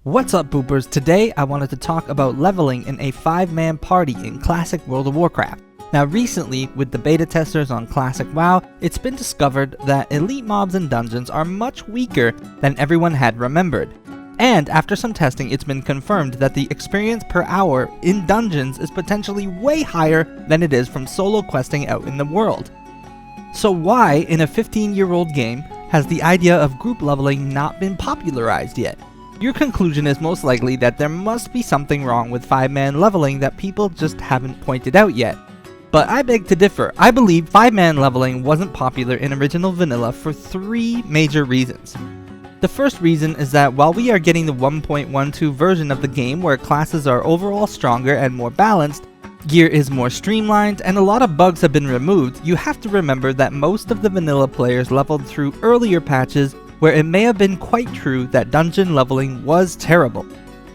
What's up, boopers? Today I wanted to talk about leveling in a 5-man party in Classic World of Warcraft. Now recently, with the beta testers on Classic WoW, it's been discovered that elite mobs and dungeons are much weaker than everyone had remembered. And after some testing, it's been confirmed that the experience per hour in dungeons is potentially way higher than it is from solo questing out in the world. So why, in a 15-year-old game, has the idea of group leveling not been popularized yet? Your conclusion is most likely that there must be something wrong with 5-man leveling that people just haven't pointed out yet. But I beg to differ. I believe 5-man leveling wasn't popular in original vanilla for 3 major reasons. The first reason is that while we are getting the 1.12 version of the game where classes are overall stronger and more balanced, gear is more streamlined, and a lot of bugs have been removed, you have to remember that most of the vanilla players leveled through earlier patches where it may have been quite true that dungeon leveling was terrible.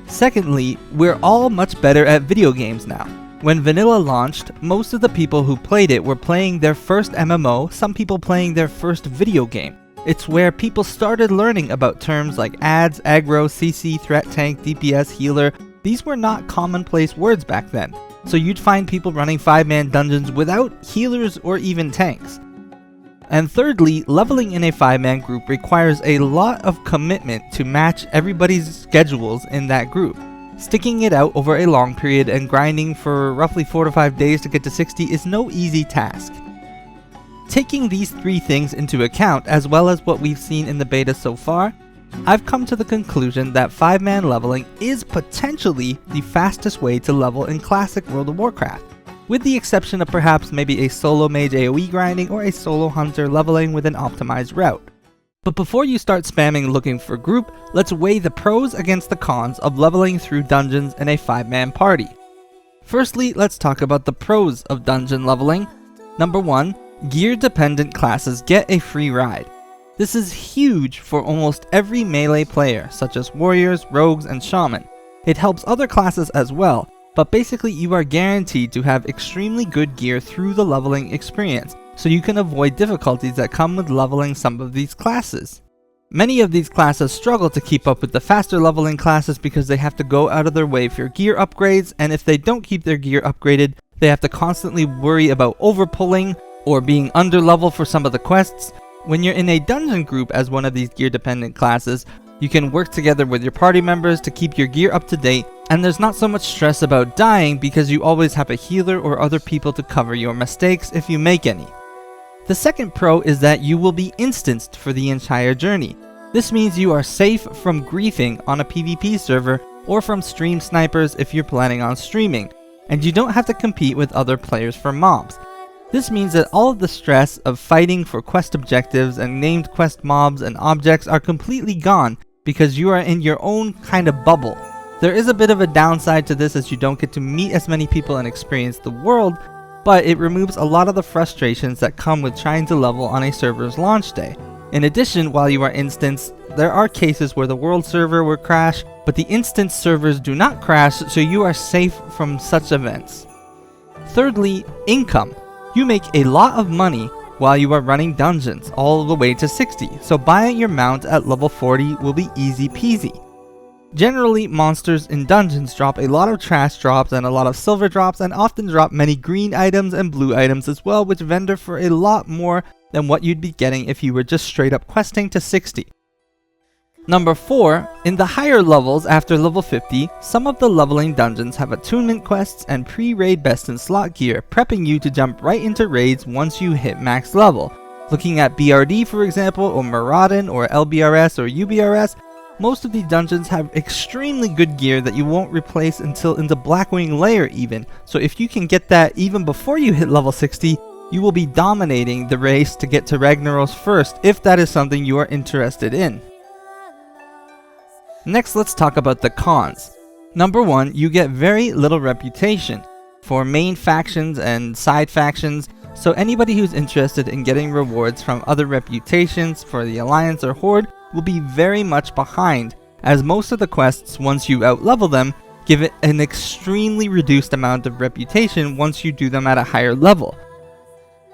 Secondly, we're all much better at video games now. When vanilla launched, most of the people who played it were playing their first MMO, some people playing their first video game. It's where people started learning about terms like ads, aggro, CC, threat tank, DPS, healer. These were not commonplace words back then, so you'd find people running 5-man dungeons without healers or even tanks. And thirdly, leveling in a 5-man group requires a lot of commitment to match everybody's schedules in that group. Sticking it out over a long period and grinding for roughly 4 to 5 days to get to 60 is no easy task. Taking these 3 things into account, as well as what we've seen in the beta so far, I've come to the conclusion that 5-man leveling is potentially the fastest way to level in Classic World of Warcraft, with the exception of perhaps maybe a solo mage AoE grinding or a solo hunter leveling with an optimized route. But before you start spamming looking for group, let's weigh the pros against the cons of leveling through dungeons in a 5-man party. Firstly, let's talk about the pros of dungeon leveling. Number 1, gear-dependent classes get a free ride. This is huge for almost every melee player, such as warriors, rogues, and shaman. It helps other classes as well, but basically you are guaranteed to have extremely good gear through the leveling experience, so you can avoid difficulties that come with leveling some of these classes. Many of these classes struggle to keep up with the faster leveling classes because they have to go out of their way for gear upgrades, and if they don't keep their gear upgraded, they have to constantly worry about overpulling or being underlevel for some of the quests. When you're in a dungeon group as one of these gear dependent classes, you can work together with your party members to keep your gear up to date, and there's not so much stress about dying because you always have a healer or other people to cover your mistakes if you make any. The second pro is that you will be instanced for the entire journey. This means you are safe from griefing on a PvP server or from stream snipers if you're planning on streaming, and you don't have to compete with other players for mobs. This means that all of the stress of fighting for quest objectives and named quest mobs and objects are completely gone because you are in your own kind of bubble. There is a bit of a downside to this as you don't get to meet as many people and experience the world, but it removes a lot of the frustrations that come with trying to level on a server's launch day. In addition, while you are instanced, there are cases where the world server will crash, but the instance servers do not crash, so you are safe from such events. Thirdly, income. You make a lot of money while you are running dungeons all the way to 60, so buying your mount at level 40 will be easy peasy. Generally, monsters in dungeons drop a lot of trash drops and a lot of silver drops, and often drop many green items and blue items as well, which vendor for a lot more than what you'd be getting if you were just straight up questing to 60. Number 4, in the higher levels after level 50, some of the leveling dungeons have attunement quests and pre-raid best in slot gear, prepping you to jump right into raids once you hit max level. Looking at BRD for example, or Mauradon, or LBRS, or UBRS, most of these dungeons have extremely good gear that you won't replace until in the Blackwing layer even, so if you can get that even before you hit level 60, you will be dominating the race to get to Ragnaros first if that is something you are interested in. Next, let's talk about the cons. Number 1, you get very little reputation for main factions and side factions, so anybody who's interested in getting rewards from other reputations for the Alliance or Horde will be very much behind, as most of the quests, once you outlevel them, give it an extremely reduced amount of reputation once you do them at a higher level.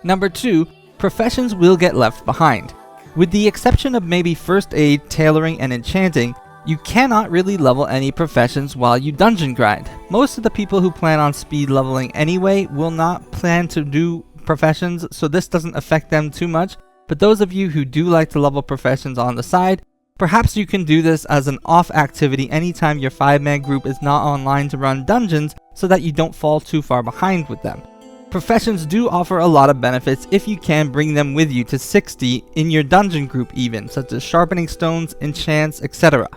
Number 2, professions will get left behind. With the exception of maybe first aid, tailoring, and enchanting, You cannot really level any professions while you dungeon grind. Most of the people who plan on speed leveling anyway will not plan to do professions, so this doesn't affect them too much. But those of you who do like to level professions on the side, perhaps you can do this as an off activity anytime your 5-man group is not online to run dungeons so that you don't fall too far behind with them. Professions do offer a lot of benefits if you can bring them with you to 60 in your dungeon group even, such as sharpening stones, enchants, etc.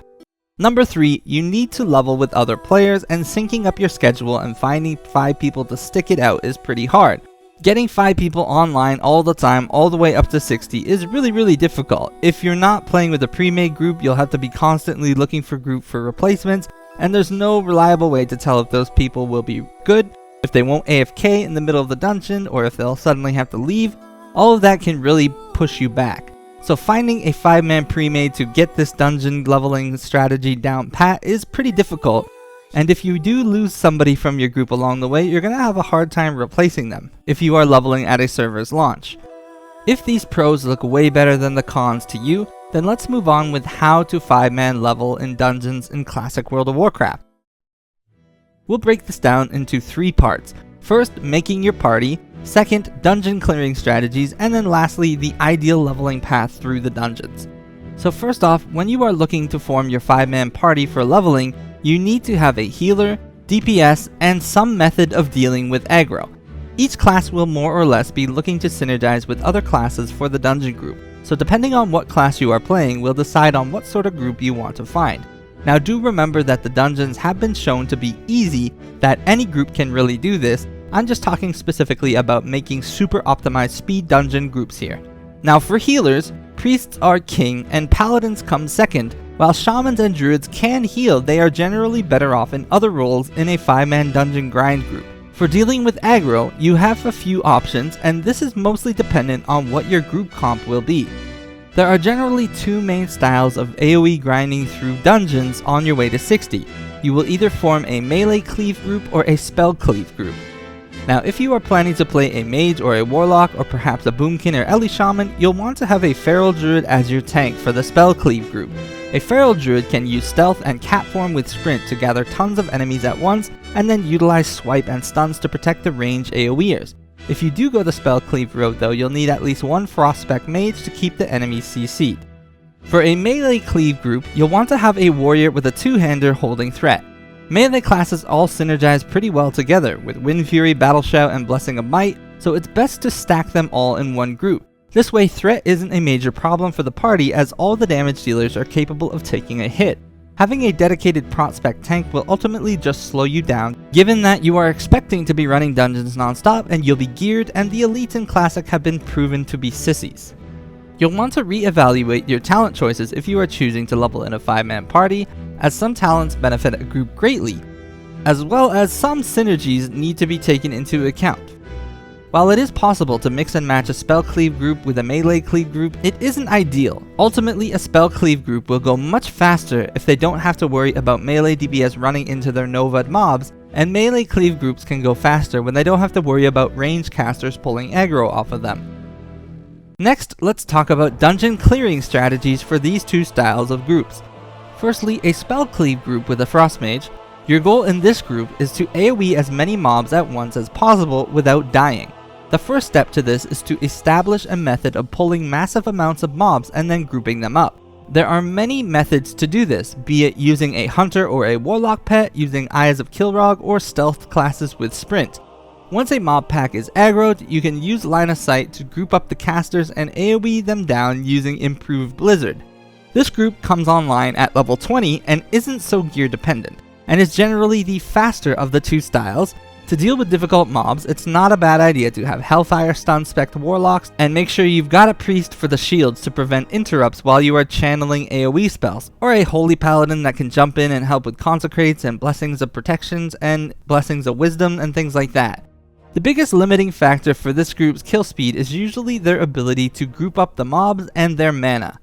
Number 3, you need to level with other players, and syncing up your schedule and finding 5 people to stick it out is pretty hard. Getting 5 people online all the time, all the way up to 60 is really difficult. If you're not playing with a pre-made group, you'll have to be constantly looking for replacements, and there's no reliable way to tell if those people will be good, if they won't AFK in the middle of the dungeon, or if they'll suddenly have to leave. All of that can really push you back. So finding a 5-man pre-made to get this dungeon leveling strategy down pat is pretty difficult, and if you do lose somebody from your group along the way, you're going to have a hard time replacing them if you are leveling at a server's launch. If these pros look way better than the cons to you, then let's move on with how to 5-man level in dungeons in classic World of Warcraft. We'll break this down into 3 parts. First, making your party. Second, dungeon clearing strategies, and then lastly, the ideal leveling path through the dungeons. So first off, when you are looking to form your 5-man party for leveling, you need to have a healer, DPS, and some method of dealing with aggro. Each class will more or less be looking to synergize with other classes for the dungeon group, so depending on what class you are playing will decide on what sort of group you want to find. Now do remember that the dungeons have been shown to be easy, that any group can really do this. I'm just talking specifically about making super optimized speed dungeon groups here. Now for healers, priests are king and paladins come second. While shamans and druids can heal, they are generally better off in other roles in a 5-man dungeon grind group. For dealing with aggro, you have a few options, and this is mostly dependent on what your group comp will be. There are generally 2 main styles of AoE grinding through dungeons on your way to 60. You will either form a melee cleave group or a spell cleave group. Now if you are planning to play a mage or a warlock or perhaps a boomkin or ellie shaman, you'll want to have a feral druid as your tank for the spell cleave group. A feral druid can use stealth and cat form with sprint to gather tons of enemies at once, and then utilize swipe and stuns to protect the ranged AoEers. If you do go the spell cleave route though, you'll need at least 1 frost spec mage to keep the enemies CC'd. For a melee cleave group, you'll want to have a warrior with a 2-hander holding threat. Melee classes all synergize pretty well together, with Wind Fury, Battle Shout, and Blessing of Might, so it's best to stack them all in one group. This way threat isn't a major problem for the party, as all the damage dealers are capable of taking a hit. Having a dedicated prospect tank will ultimately just slow you down, given that you are expecting to be running dungeons non-stop and you'll be geared, and the elites in Classic have been proven to be sissies. You'll want to re-evaluate your talent choices if you are choosing to level in a 5-man party, as some talents benefit a group greatly, as well as some synergies need to be taken into account. While it is possible to mix and match a spell cleave group with a melee cleave group, it isn't ideal. Ultimately, a spell cleave group will go much faster if they don't have to worry about melee DPS running into their Novad mobs, and melee cleave groups can go faster when they don't have to worry about ranged casters pulling aggro off of them. Next, let's talk about dungeon clearing strategies for these 2 styles of groups. Firstly, a spell cleave group with a frost mage. Your goal in this group is to AoE as many mobs at once as possible without dying. The first step to this is to establish a method of pulling massive amounts of mobs and then grouping them up. There are many methods to do this, be it using a hunter or a warlock pet, using Eyes of Kilrog, or stealth classes with sprint. Once a mob pack is aggroed, you can use line of sight to group up the casters and AoE them down using Improved Blizzard. This group comes online at level 20 and isn't so gear dependent, and is generally the faster of the 2 styles. To deal with difficult mobs, it's not a bad idea to have Hellfire stun spec warlocks, and make sure you've got a priest for the shields to prevent interrupts while you are channeling AoE spells, or a holy paladin that can jump in and help with consecrates and blessings of protections and blessings of wisdom and things like that. The biggest limiting factor for this group's kill speed is usually their ability to group up the mobs and their mana.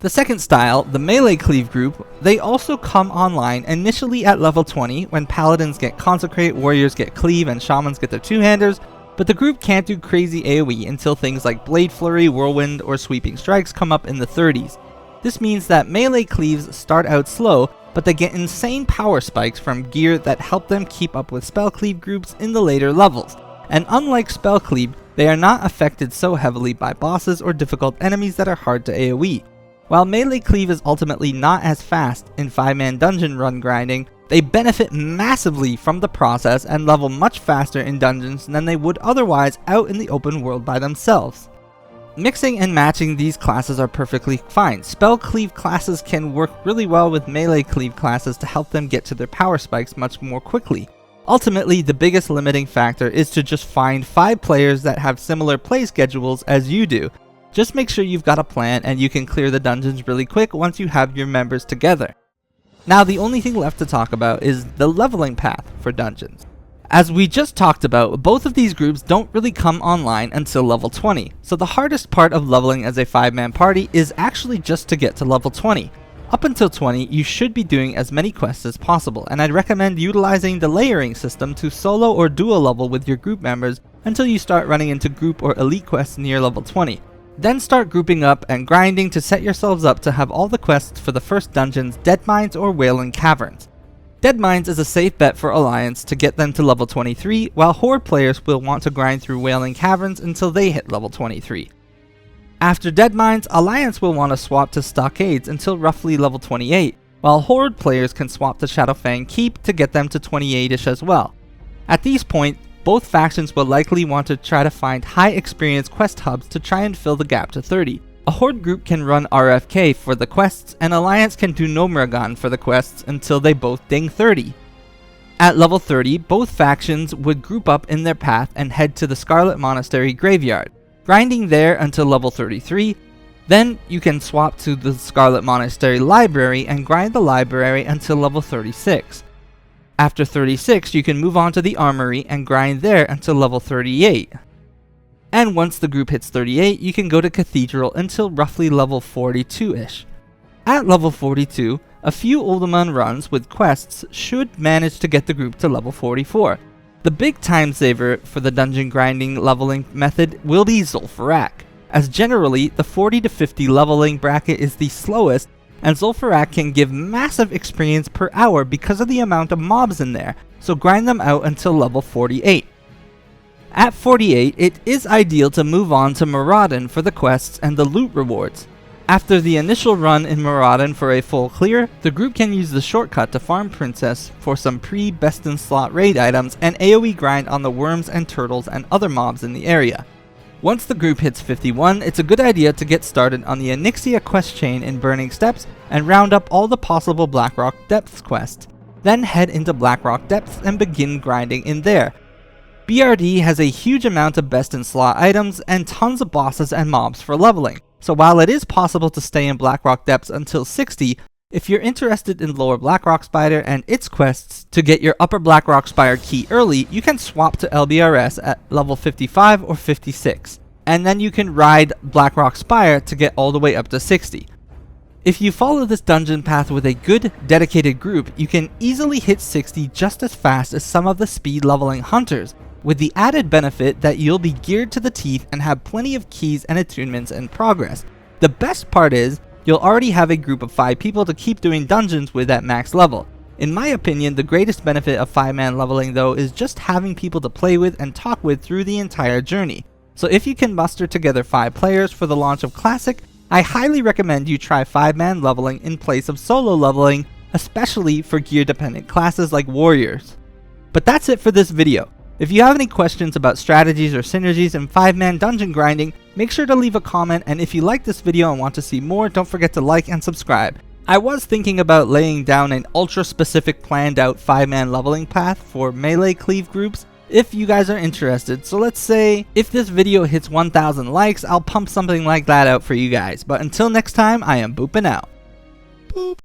The second style, the melee cleave group, they also come online initially at level 20 when paladins get consecrate, warriors get cleave, and shamans get their 2-handers, but the group can't do crazy AoE until things like Blade Flurry, Whirlwind, or Sweeping Strikes come up in the 30s. This means that melee cleaves start out slow, but they get insane power spikes from gear that help them keep up with spell cleave groups in the later levels. And unlike spell cleave, they are not affected so heavily by bosses or difficult enemies that are hard to AoE. While melee cleave is ultimately not as fast in 5-man dungeon run grinding, they benefit massively from the process and level much faster in dungeons than they would otherwise out in the open world by themselves. Mixing and matching these classes are perfectly fine. Spell cleave classes can work really well with melee cleave classes to help them get to their power spikes much more quickly. Ultimately, the biggest limiting factor is to just find 5 players that have similar play schedules as you do. Just make sure you've got a plan and you can clear the dungeons really quick once you have your members together. Now the only thing left to talk about is the leveling path for dungeons. As we just talked about, both of these groups don't really come online until level 20, so the hardest part of leveling as a 5-man party is actually just to get to level 20. Up until 20, you should be doing as many quests as possible, and I'd recommend utilizing the layering system to solo or duo level with your group members until you start running into group or elite quests near level 20. Then start grouping up and grinding to set yourselves up to have all the quests for the first dungeons, Dead Mines or Wailing Caverns. Dead Mines is a safe bet for Alliance to get them to level 23, while Horde players will want to grind through Wailing Caverns until they hit level 23. After Dead Mines, Alliance will want to swap to Stockades until roughly level 28, while Horde players can swap to Shadowfang Keep to get them to 28ish as well. At these points, both factions will likely want to try to find high experience quest hubs to try and fill the gap to 30. A Horde group can run RFK for the quests, and Alliance can do Mauradon for the quests until they both ding 30. At level 30, both factions would group up in their path and head to the Scarlet Monastery graveyard, grinding there until level 33. Then you can swap to the Scarlet Monastery library and grind the library until level 36. After 36, you can move on to the armory and grind there until level 38. And once the group hits 38, you can go to Cathedral until roughly level 42ish. At level 42, a few Uldaman runs with quests should manage to get the group to level 44. The big time saver for the dungeon grinding leveling method will be Zul'farrak, as generally the 40 to 50 leveling bracket is the slowest, and Zul'farrak can give massive experience per hour because of the amount of mobs in there, so grind them out until level 48. At 48, it is ideal to move on to Mauradon for the quests and the loot rewards. After the initial run in Mauradon for a full clear, the group can use the shortcut to farm Princess for some pre-best in slot raid items and AoE grind on the worms and turtles and other mobs in the area. Once the group hits 51, it's a good idea to get started on the Onyxia quest chain in Burning Steppes and round up all the possible Blackrock Depths quests. Then head into Blackrock Depths and begin grinding in there. BRD has a huge amount of best in slot items and tons of bosses and mobs for leveling, so while it is possible to stay in Blackrock Depths until 60, if you're interested in Lower Blackrock Spider and its quests to get your Upper Blackrock Spire key early, you can swap to LBRS at level 55 or 56, and then you can ride Blackrock Spire to get all the way up to 60. If you follow this dungeon path with a good, dedicated group, you can easily hit 60 just as fast as some of the speed leveling hunters, with the added benefit that you'll be geared to the teeth and have plenty of keys and attunements in progress. The best part is, you'll already have a group of 5 people to keep doing dungeons with at max level. In my opinion, the greatest benefit of 5-man leveling though is just having people to play with and talk with through the entire journey. So if you can muster together 5 players for the launch of Classic, I highly recommend you try 5-man leveling in place of solo leveling, especially for gear dependent classes like warriors. But that's it for this video. If you have any questions about strategies or synergies in 5-man dungeon grinding, make sure to leave a comment, and if you like this video and want to see more, don't forget to like and subscribe. I was thinking about laying down an ultra specific planned out 5-man leveling path for melee cleave groups if you guys are interested, so let's say if this video hits 1,000 likes, I'll pump something like that out for you guys. But until next time, I am booping out. Boop.